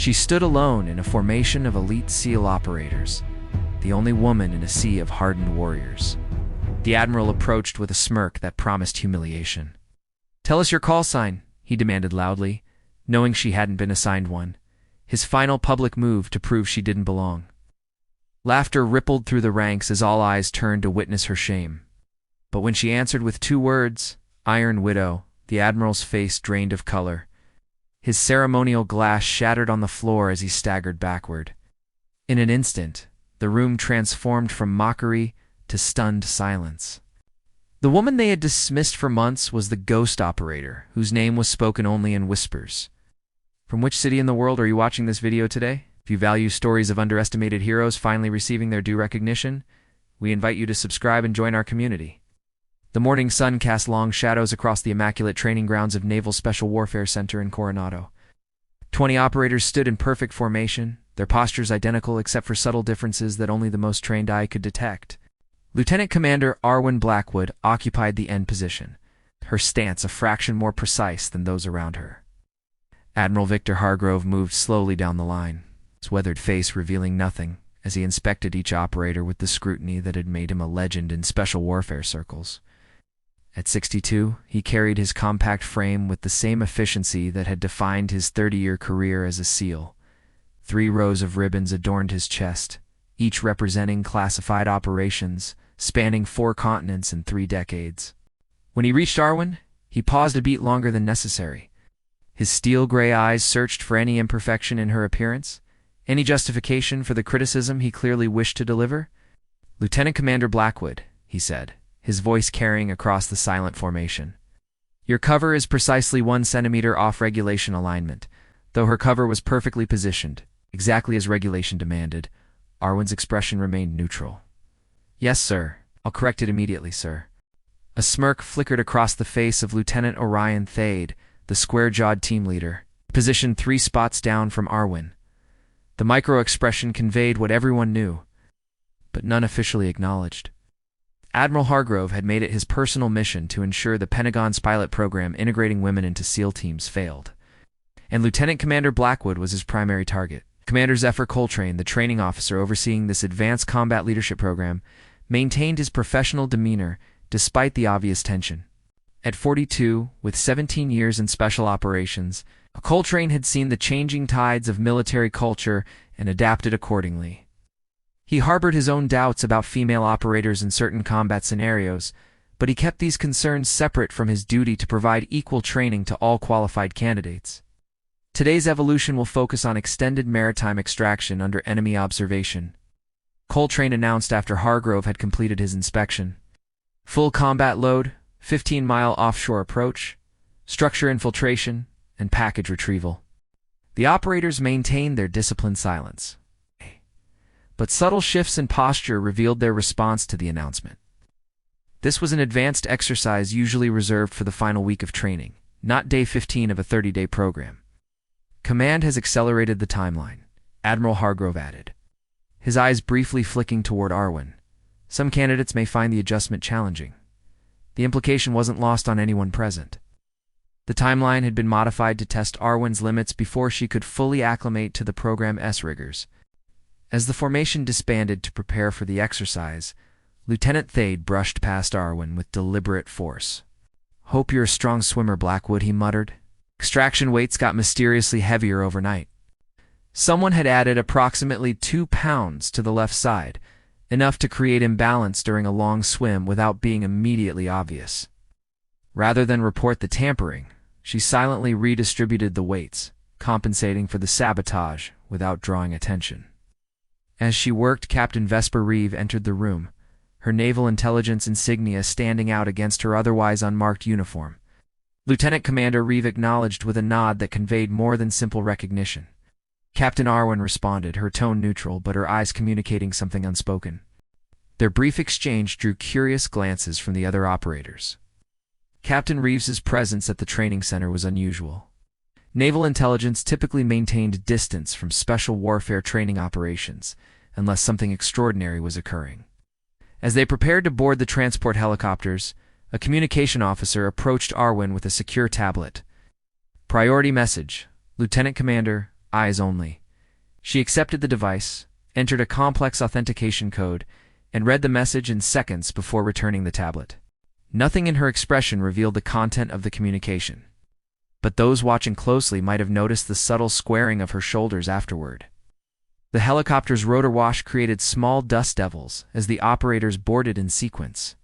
She stood alone in a formation of elite SEAL operators, the only woman in a sea of hardened warriors. The Admiral approached with a smirk that promised humiliation. "Tell us your call sign," he demanded loudly, knowing she hadn't been assigned one, his final public move to prove she didn't belong. Laughter rippled through the ranks as all eyes turned to witness her shame. But when she answered with 2 words, "Iron Widow," the Admiral's face drained of color. His ceremonial glass shattered on the floor as he staggered backward. In an instant, the room transformed from mockery to stunned silence. The woman they had dismissed for months was the ghost operator, whose name was spoken only in whispers. From which city in the world are you watching this video today? If you value stories of underestimated heroes finally receiving their due recognition, we invite you to subscribe and join our community. The morning sun cast long shadows across the immaculate training grounds of Naval Special Warfare Center in Coronado. 20 operators stood in perfect formation, their postures identical except for subtle differences that only the most trained eye could detect. Lieutenant Commander Arwen Blackwood occupied the end position, her stance a fraction more precise than those around her. Admiral Victor Hargrove moved slowly down the line, his weathered face revealing nothing as he inspected each operator with the scrutiny that had made him a legend in special warfare circles. At 62, he carried his compact frame with the same efficiency that had defined his 30-year career as a SEAL. 3 rows of ribbons adorned his chest, each representing classified operations, spanning 4 continents and 3 decades. When he reached Arwen, he paused a beat longer than necessary. His steel-gray eyes searched for any imperfection in her appearance, any justification for the criticism he clearly wished to deliver. "Lieutenant Commander Blackwood," he said, his voice carrying across the silent formation. "Your cover is precisely 1 centimeter off regulation alignment." Though her cover was perfectly positioned, exactly as regulation demanded, Arwen's expression remained neutral. "Yes, sir. I'll correct it immediately, sir." A smirk flickered across the face of Lieutenant Orion Thade, the square-jawed team leader, positioned 3 spots down from Arwen. The micro-expression conveyed what everyone knew, but none officially acknowledged. Admiral Hargrove had made it his personal mission to ensure the Pentagon's pilot program integrating women into SEAL teams failed. And Lieutenant Commander Blackwood was his primary target. Commander Zephyr Coltrane, the training officer overseeing this advanced combat leadership program, maintained his professional demeanor despite the obvious tension. At 42, with 17 years in special operations, Coltrane had seen the changing tides of military culture and adapted accordingly. He harbored his own doubts about female operators in certain combat scenarios, but he kept these concerns separate from his duty to provide equal training to all qualified candidates. Today's evolution will focus on extended maritime extraction under enemy observation, Coltrane announced after Hargrove had completed his inspection. Full combat load, 15-mile offshore approach, structure infiltration, and package retrieval. The operators maintained their disciplined silence, but subtle shifts in posture revealed their response to the announcement. This was an advanced exercise usually reserved for the final week of training, not day 15 of a 30-day program. Command has accelerated the timeline, Admiral Hargrove added, his eyes briefly flicking toward Arwen. Some candidates may find the adjustment challenging. The implication wasn't lost on anyone present. The timeline had been modified to test Arwen's limits before she could fully acclimate to the program's rigors. As the formation disbanded to prepare for the exercise, Lieutenant Thade brushed past Arwen with deliberate force. "Hope you're a strong swimmer, Blackwood," he muttered. Extraction weights got mysteriously heavier overnight. Someone had added approximately 2 pounds to the left side, enough to create imbalance during a long swim without being immediately obvious. Rather than report the tampering, she silently redistributed the weights, compensating for the sabotage without drawing attention. As she worked, Captain Vesper Reeve entered the room, her naval intelligence insignia standing out against her otherwise unmarked uniform. Lieutenant Commander Reeve acknowledged with a nod that conveyed more than simple recognition. Captain Arwen responded, her tone neutral but her eyes communicating something unspoken. Their brief exchange drew curious glances from the other operators. Captain Reeves's presence at the training center was unusual. Naval intelligence typically maintained distance from special warfare training operations, unless something extraordinary was occurring. As they prepared to board the transport helicopters, a communication officer approached Arwen with a secure tablet. "Priority message. Lieutenant Commander, eyes only. She accepted the device, entered a complex authentication code, and read the message in seconds before returning the tablet. Nothing in her expression revealed the content of the communication, but those watching closely might have noticed the subtle squaring of her shoulders afterward. The helicopter's rotor wash created small dust devils as the operators boarded in sequence.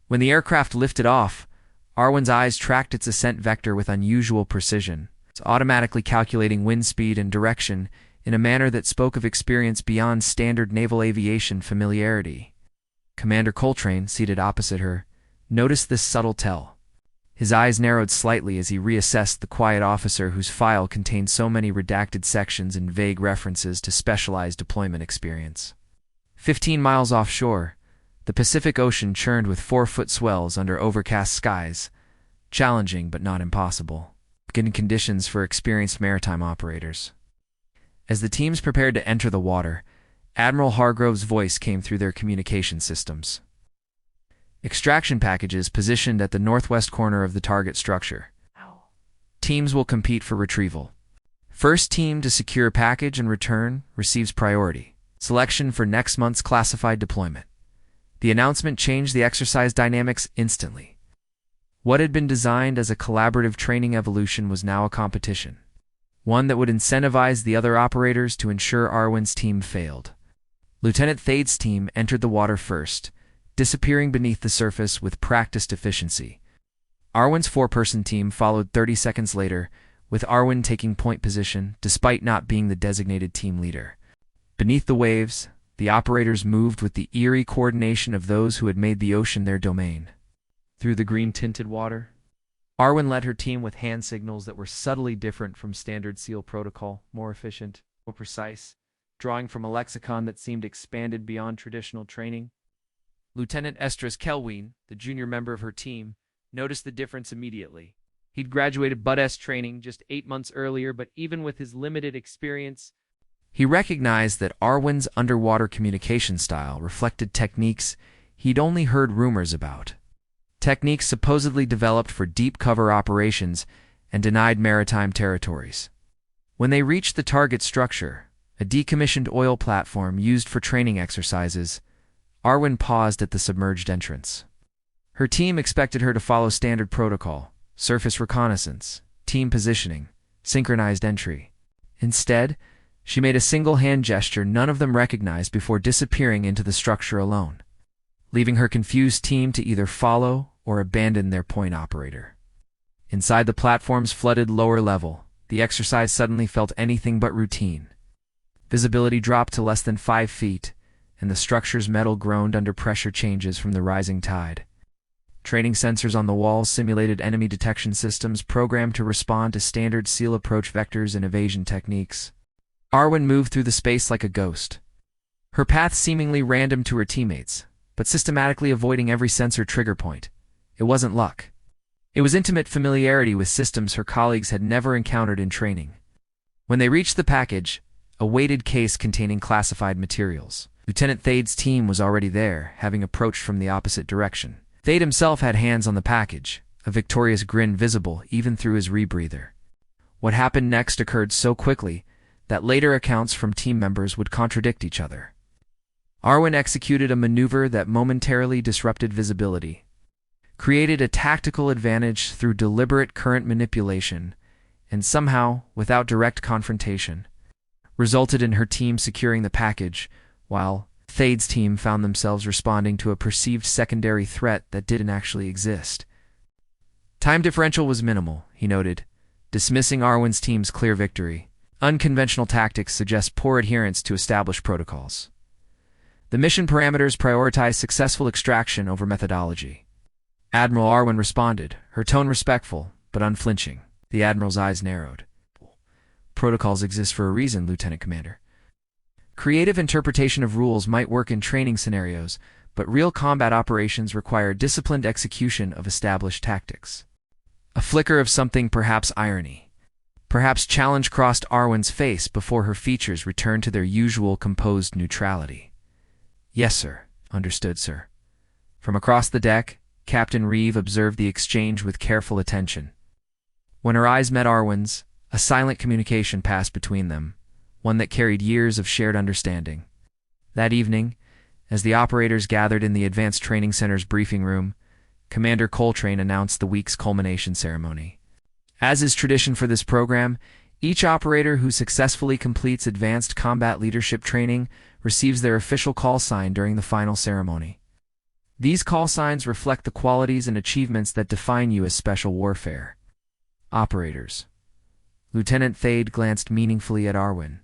When the aircraft lifted off, Arwen's eyes tracked its ascent vector with unusual precision, automatically calculating wind speed and direction in a manner that spoke of experience beyond standard naval aviation familiarity. Commander Coltrane, seated opposite her, noticed this subtle tell. His eyes narrowed slightly as he reassessed the quiet officer whose file contained so many redacted sections and vague references to specialized deployment experience. 15 miles offshore, the Pacific Ocean churned with 4-foot swells under overcast skies, challenging but not impossible, getting conditions for experienced maritime operators. As the teams prepared to enter the water, Admiral Hargrove's voice came through their communication systems. Extraction packages positioned at the northwest corner of the target structure. Teams will compete for retrieval. First team to secure package and return receives priority. Selection for next month's classified deployment. The announcement changed the exercise dynamics instantly. What had been designed as a collaborative training evolution was now a competition, one that would incentivize the other operators to ensure Arwen's team failed. Lieutenant Thade's team entered the water first, disappearing beneath the surface with practiced efficiency. Arwen's 4-person team followed 30 seconds later, with Arwen taking point position despite not being the designated team leader. Beneath the waves, the operators moved with the eerie coordination of those who had made the ocean their domain. Through the green-tinted water, Arwen led her team with hand signals that were subtly different from standard SEAL protocol, more efficient, more precise, drawing from a lexicon that seemed expanded beyond traditional training. Lieutenant Estras Kelween, the junior member of her team, noticed the difference immediately. He'd graduated Bud-S training just 8 months earlier, but even with his limited experience, he recognized that Arwen's underwater communication style reflected techniques he'd only heard rumors about. Techniques supposedly developed for deep cover operations and denied maritime territories. When they reached the target structure, a decommissioned oil platform used for training exercises, Arwen paused at the submerged entrance. Her team expected her to follow standard protocol: surface reconnaissance, team positioning, synchronized entry. Instead, she made a single hand gesture none of them recognized before disappearing into the structure alone, leaving her confused team to either follow or abandon their point operator. Inside the platform's flooded lower level, the exercise suddenly felt anything but routine. Visibility dropped to less than 5 feet, and the structure's metal groaned under pressure changes from the rising tide. Training sensors on the walls simulated enemy detection systems programmed to respond to standard SEAL approach vectors and evasion techniques. Arwen moved through the space like a ghost, her path seemingly random to her teammates, but systematically avoiding every sensor trigger point. It wasn't luck. It was intimate familiarity with systems her colleagues had never encountered in training. When they reached the package, a weighted case containing classified materials, Lieutenant Thade's team was already there, having approached from the opposite direction. Thade himself had hands on the package, a victorious grin visible even through his rebreather. What happened next occurred so quickly that later accounts from team members would contradict each other. Arwen executed a maneuver that momentarily disrupted visibility, created a tactical advantage through deliberate current manipulation, and somehow, without direct confrontation, resulted in her team securing the package, while Thade's team found themselves responding to a perceived secondary threat that didn't actually exist. Time differential was minimal, he noted, dismissing Arwen's team's clear victory. Unconventional tactics suggest poor adherence to established protocols. The mission parameters prioritize successful extraction over methodology. Admiral Arwen responded, her tone respectful, but unflinching. The Admiral's eyes narrowed. Protocols exist for a reason, Lieutenant Commander. Creative interpretation of rules might work in training scenarios, but real combat operations require disciplined execution of established tactics. A flicker of something, perhaps irony. Perhaps challenge crossed Arwen's face before her features returned to their usual composed neutrality. Yes, sir. Understood, sir. From across the deck, Captain Reeve observed the exchange with careful attention. When her eyes met Arwen's, A silent communication passed between them, one that carried years of shared understanding. That evening, as the operators gathered in the Advanced Training Center's briefing room, Commander Coltrane announced the week's culmination ceremony. As is tradition for this program, each operator who successfully completes advanced combat leadership training receives their official call sign during the final ceremony. These call signs reflect the qualities and achievements that define you as special warfare. Operators. Lieutenant Thade glanced meaningfully at Arwen.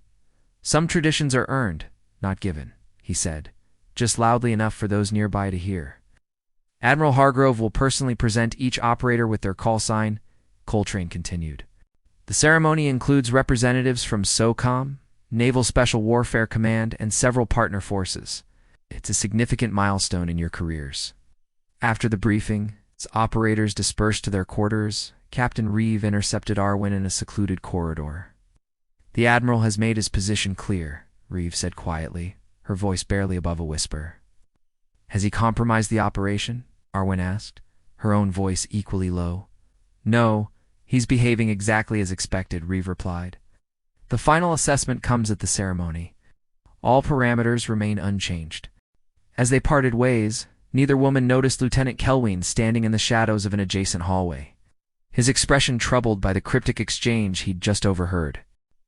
Some traditions are earned, not given, he said, just loudly enough for those nearby to hear. Admiral Hargrove will personally present each operator with their call sign, Coltrane continued. The ceremony includes representatives from SOCOM, Naval Special Warfare Command, and several partner forces. It's a significant milestone in your careers. After the briefing, as operators dispersed to their quarters, Captain Reeve intercepted Arwen in a secluded corridor. The Admiral has made his position clear, Reeve said quietly, her voice barely above a whisper. Has he compromised the operation? Arwen asked, her own voice equally low. No, he's behaving exactly as expected, Reeve replied. The final assessment comes at the ceremony. All parameters remain unchanged. As they parted ways, neither woman noticed Lieutenant Kelween standing in the shadows of an adjacent hallway, his expression troubled by the cryptic exchange he'd just overheard.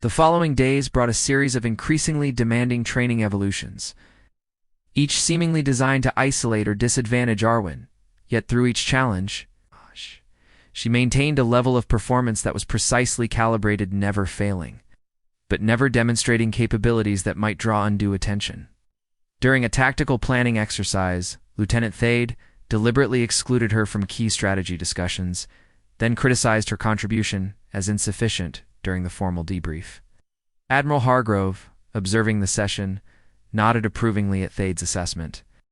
The following days brought a series of increasingly demanding training evolutions, each seemingly designed to isolate or disadvantage Arwen. Yet through each challenge, she maintained a level of performance that was precisely calibrated, never failing, but never demonstrating capabilities that might draw undue attention. During a tactical planning exercise, Lieutenant Thade deliberately excluded her from key strategy discussions, then criticized her contribution as insufficient during the formal debrief. Admiral Hargrove, observing the session, nodded approvingly at Thade's assessment.